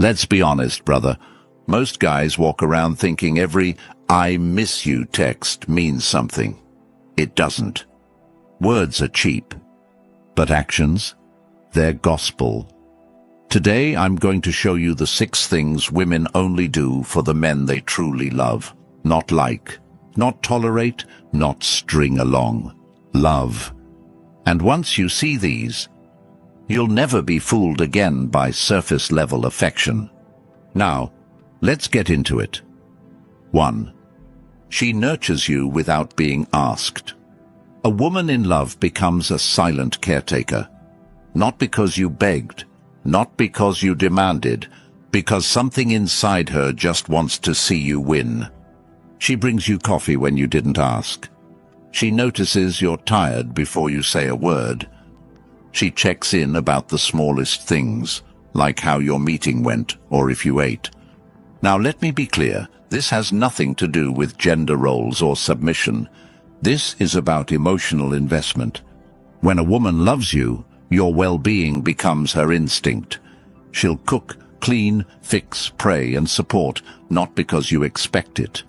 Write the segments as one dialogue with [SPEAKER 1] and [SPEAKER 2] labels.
[SPEAKER 1] Let's be honest, brother. Most guys walk around thinking every "I miss you" text means something. It doesn't. Words are cheap, but actions, they're gospel. Today I'm going to show you the 6 things women only do for the men they truly love. Not like, not tolerate, not string along. Love. And once you see these, you'll never be fooled again by surface-level affection. Now, let's get into it. 1. She nurtures you without being asked. A woman in love becomes a silent caretaker. Not because you begged, not because you demanded, because something inside her just wants to see you win. She brings you coffee when you didn't ask. She notices you're tired before you say a word. She checks in about the smallest things, like how your meeting went or if you ate. Now let me be clear, this has nothing to do with gender roles or submission. This is about emotional investment. When a woman loves you, your well-being becomes her instinct. She'll cook, clean, fix, pray, and support, not because you expect it,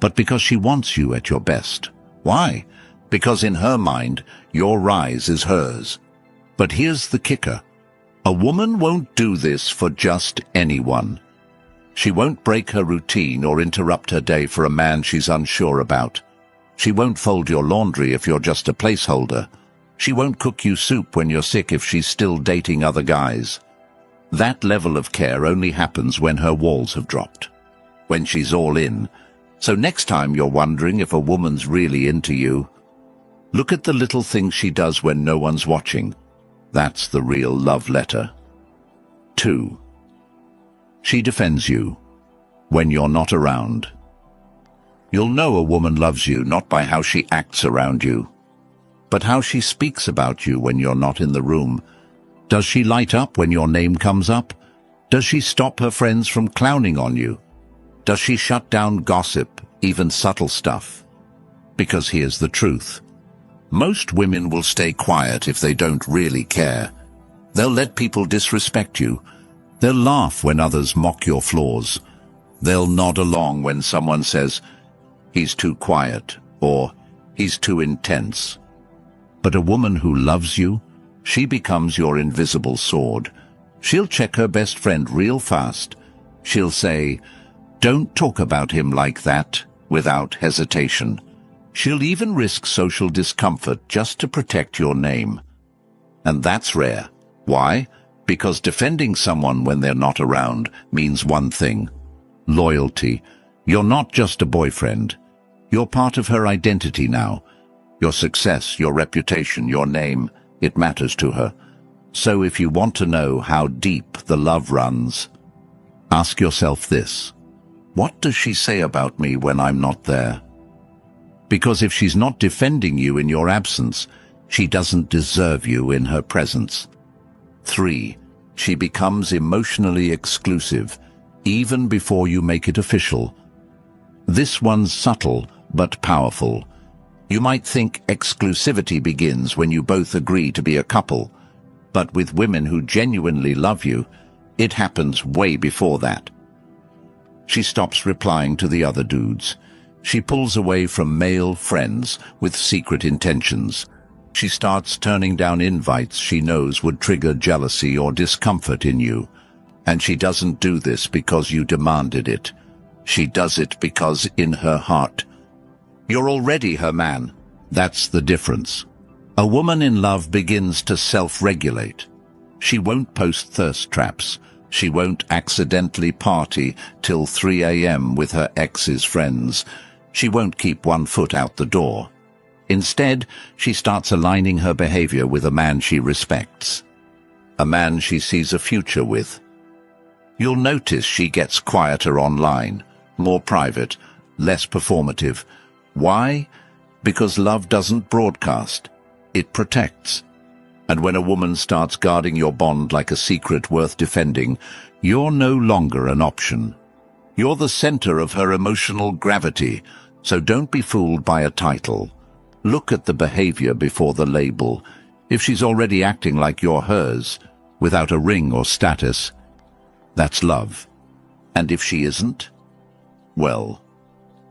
[SPEAKER 1] but because she wants you at your best. Why? Because in her mind, your rise is hers. But here's the kicker. A woman won't do this for just anyone. She won't break her routine or interrupt her day for a man she's unsure about. She won't fold your laundry if you're just a placeholder. She won't cook you soup when you're sick if she's still dating other guys. That level of care only happens when her walls have dropped, when she's all in. So next time you're wondering if a woman's really into you, look at the little things she does when no one's watching. That's the real love letter. 2. She defends you when you're not around. You'll know a woman loves you not by how she acts around you, but how she speaks about you when you're not in the room. Does she light up when your name comes up? Does she stop her friends from clowning on you? Does she shut down gossip, even subtle stuff? Because here's the truth. Most women will stay quiet if they don't really care. They'll let people disrespect you. They'll laugh when others mock your flaws. They'll nod along when someone says, "He's too quiet," or "He's too intense." But a woman who loves you, she becomes your invisible sword. She'll check her best friend real fast. She'll say, "Don't talk about him like that," without hesitation. She'll even risk social discomfort just to protect your name. And that's rare. Why? Because defending someone when they're not around means one thing: loyalty. You're not just a boyfriend. You're part of her identity now. Your success, your reputation, your name, it matters to her. So if you want to know how deep the love runs, ask yourself this: what does she say about me when I'm not there? Because if she's not defending you in your absence, she doesn't deserve you in her presence. 3. She becomes emotionally exclusive, even before you make it official. This one's subtle, but powerful. You might think exclusivity begins when you both agree to be a couple, but with women who genuinely love you, it happens way before that. She stops replying to the other dudes. She pulls away from male friends with secret intentions. She starts turning down invites she knows would trigger jealousy or discomfort in you. And she doesn't do this because you demanded it. She does it because in her heart, you're already her man. That's the difference. A woman in love begins to self-regulate. She won't post thirst traps. She won't accidentally party till 3 a.m. with her ex's friends. She won't keep one foot out the door. Instead, she starts aligning her behavior with a man she respects, a man she sees a future with. You'll notice she gets quieter online, more private, less performative. Why? Because love doesn't broadcast, it protects. And when a woman starts guarding your bond like a secret worth defending, you're no longer an option. You're the center of her emotional gravity, so don't be fooled by a title. Look at the behavior before the label. If she's already acting like you're hers, without a ring or status, That's love. And if she isn't? Well,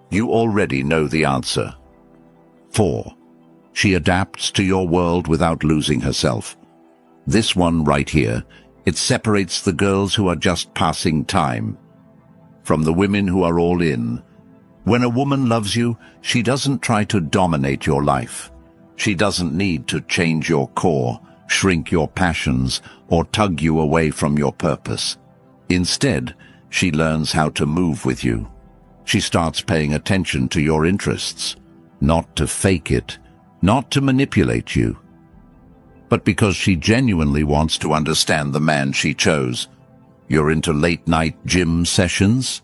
[SPEAKER 1] you already know the answer. 4. She adapts to your world without losing herself. This one right here, it separates the girls who are just passing time from the women who are all in. When a woman loves you, she doesn't try to dominate your life. She doesn't need to change your core, shrink your passions, or tug you away from your purpose. Instead, she learns how to move with you. She starts paying attention to your interests, not to fake it, not to manipulate you, but because she genuinely wants to understand the man she chose. You're into late-night gym sessions?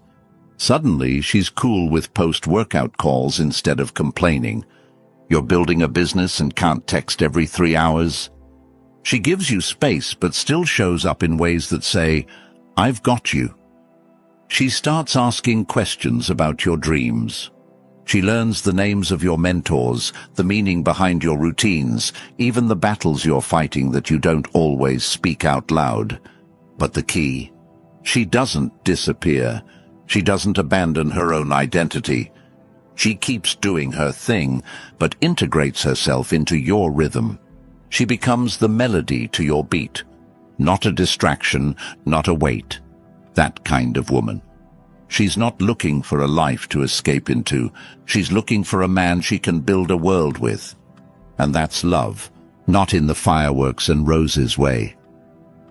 [SPEAKER 1] Suddenly, she's cool with post-workout calls instead of complaining. You're building a business and can't text every 3 hours? She gives you space but still shows up in ways that say, "I've got you." She starts asking questions about your dreams. She learns the names of your mentors, the meaning behind your routines, even the battles you're fighting that you don't always speak out loud. But the key, she doesn't disappear. She doesn't abandon her own identity. She keeps doing her thing, but integrates herself into your rhythm. She becomes the melody to your beat, not a distraction, not a weight. That kind of woman. She's not looking for a life to escape into. She's looking for a man she can build a world with. And that's love, not in the fireworks and roses way,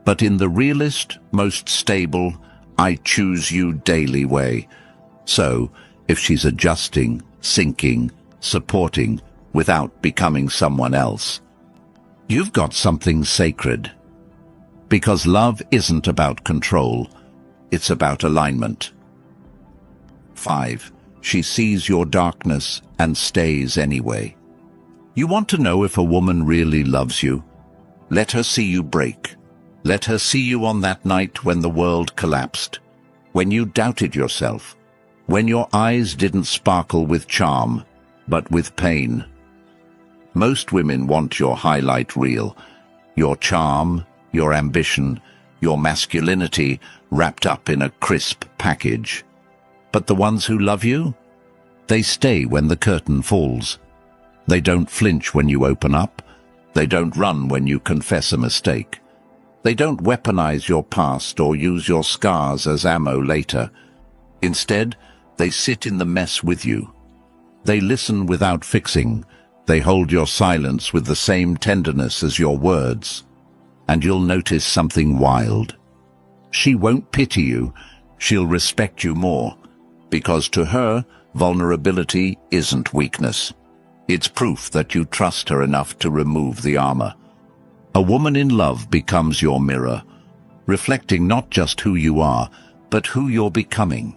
[SPEAKER 1] but in the realist, most stable, I choose you daily way. So, if she's adjusting, sinking, supporting, without becoming someone else, you've got something sacred. Because love isn't about control, it's about alignment. 5. She sees your darkness and stays anyway. You want to know if a woman really loves you? Let her see you break. Let her see you on that night when the world collapsed, when you doubted yourself, when your eyes didn't sparkle with charm, but with pain. Most women want your highlight reel, your charm, your ambition, your masculinity wrapped up in a crisp package. But the ones who love you, they stay when the curtain falls. They don't flinch when you open up. They don't run when you confess a mistake. They don't weaponize your past or use your scars as ammo later. Instead, they sit in the mess with you. They listen without fixing. They hold your silence with the same tenderness as your words. And you'll notice something wild. She won't pity you. She'll respect you more. Because to her, vulnerability isn't weakness. It's proof that you trust her enough to remove the armor. A woman in love becomes your mirror, reflecting not just who you are, but who you're becoming.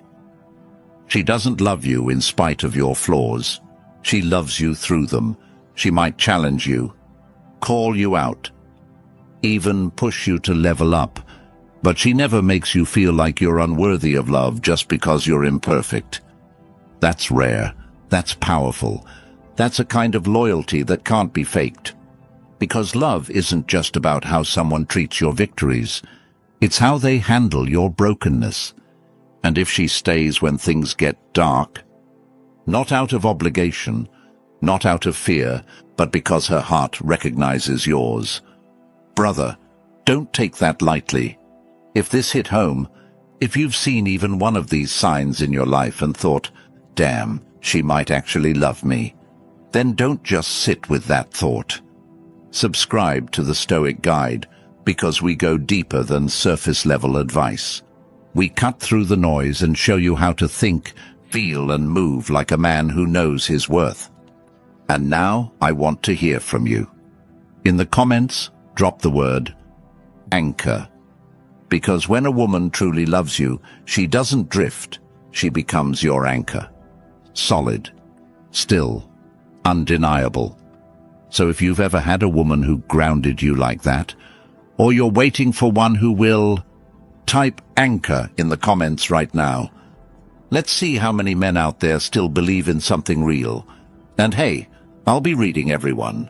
[SPEAKER 1] She doesn't love you in spite of your flaws. She loves you through them. She might challenge you, call you out, even push you to level up. But she never makes you feel like you're unworthy of love just because you're imperfect. That's rare. That's powerful. That's a kind of loyalty that can't be faked. Because love isn't just about how someone treats your victories. It's how they handle your brokenness. And if she stays when things get dark, not out of obligation, not out of fear, but because her heart recognizes yours. Brother, don't take that lightly. If this hit home, if you've seen even one of these signs in your life and thought, damn, she might actually love me, then don't just sit with that thought. Subscribe to the Stoic Guide, because we go deeper than surface-level advice. We cut through the noise and show you how to think, feel and move like a man who knows his worth. And now I want to hear from you. In the comments, drop the word anchor. Because when a woman truly loves you, she doesn't drift, she becomes your anchor. Solid, still, undeniable. So if you've ever had a woman who grounded you like that, or you're waiting for one who will, type anchor in the comments right now. Let's see how many men out there still believe in something real. And hey, I'll be reading everyone.